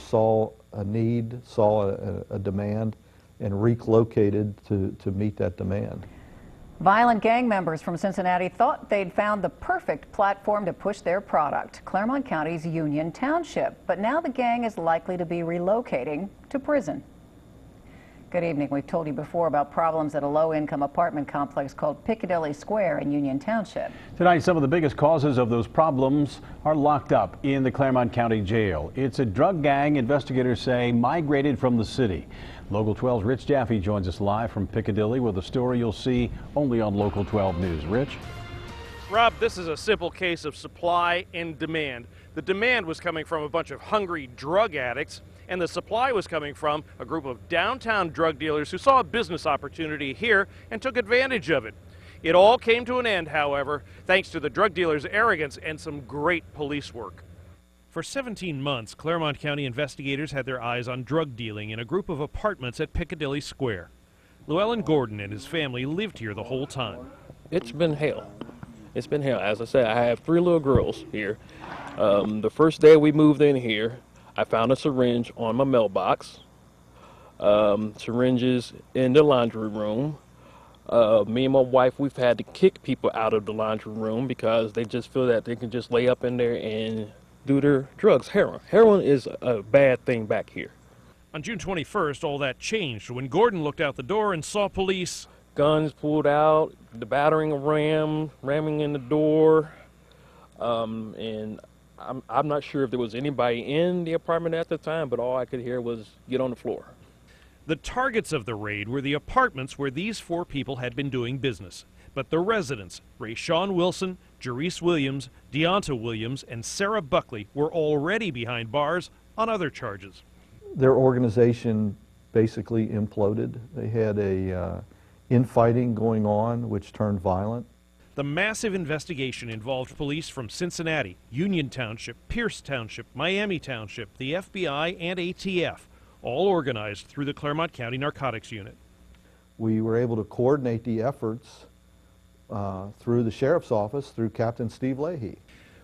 saw a need, saw a demand, and relocated to meet that demand. Violent gang members from Cincinnati thought they'd found the perfect platform to push their product, Clermont County's Union Township. But now the gang is likely to be relocating to prison. Good evening. We've told you before about problems at a low-income apartment complex called Picadilly Square in Union Township. Tonight, some of the biggest causes of those problems are locked up in the Clermont County Jail. It's a drug gang, investigators say, migrated from the city. Local 12's Rich Jaffe joins us live from Piccadilly with a story you'll see only on Local 12 News. Rich? Rob, this is a simple case of supply and demand. The demand was coming from a bunch of hungry drug addicts, and the supply was coming from a group of downtown drug dealers who saw a business opportunity here and took advantage of it. It all came to an end, however, thanks to the drug dealers' arrogance and some great police work. For 17 months, Clermont County investigators had their eyes on drug dealing in a group of apartments at Picadilly Square. Llewellyn Gordon and his family lived here the whole time. It's been hell. It's been hell. As I said, I have 3 little girls here. The first day we moved in here, I found a syringe on my mailbox, syringes in the laundry room. Me and my wife, we've had to kick people out of the laundry room because they just feel that they can just lay up in there and do their drugs. Heroin is a bad thing back here. On June 21st, all that changed when Gordon looked out the door and saw police. Guns pulled out, the battering ram, ramming in the door, and I'm not sure if there was anybody in the apartment at the time, but all I could hear was, "Get on the floor." The targets of the raid were the apartments where these 4 people had been doing business. But the residents, Raeshawn Wilson, Jerrese Williams, Deonta Williams, and Sarah Buckley, were already behind bars on other charges. Their organization basically imploded. They had a infighting going on, which turned violent. The massive investigation involved police from Cincinnati, Union Township, Pierce Township, Miami Township, the FBI and ATF, all organized through the Clermont County Narcotics Unit. We were able to coordinate the efforts through the sheriff's office, through Capt Steve Leahy.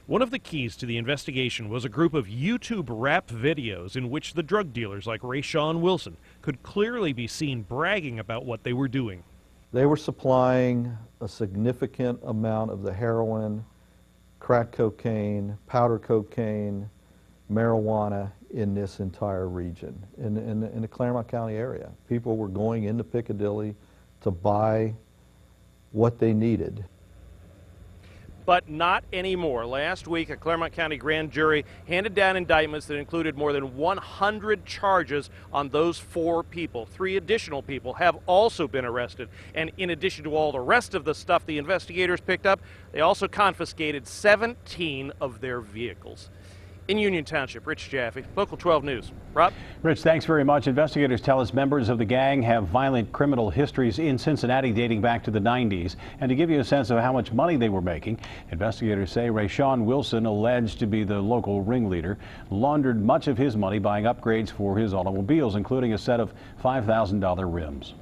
One of the keys to the investigation was a group of YouTube rap videos in which the drug dealers like Raeshawn Wilson could clearly be seen bragging about what they were doing. They were supplying a significant amount of the heroin, crack cocaine, powder cocaine, marijuana in this entire region, in the Clermont County area. People were going into Piccadilly to buy what they needed. But not anymore. Last week, a Clermont County Grand Jury handed down indictments that included more than 100 charges on those 4 people. 3 additional people have also been arrested. And in addition to all the rest of the stuff the investigators picked up, they also confiscated 17 of their vehicles. In Union Township, Rich Jaffe, Local 12 News. Rob? Rich, thanks very much. Investigators tell us members of the gang have violent criminal histories in Cincinnati dating back to the 90s. And to give you a sense of how much money they were making, investigators say Raeshwn Wilson, alleged to be the local ringleader, laundered much of his money buying upgrades for his automobiles, including a set of $5,000 rims.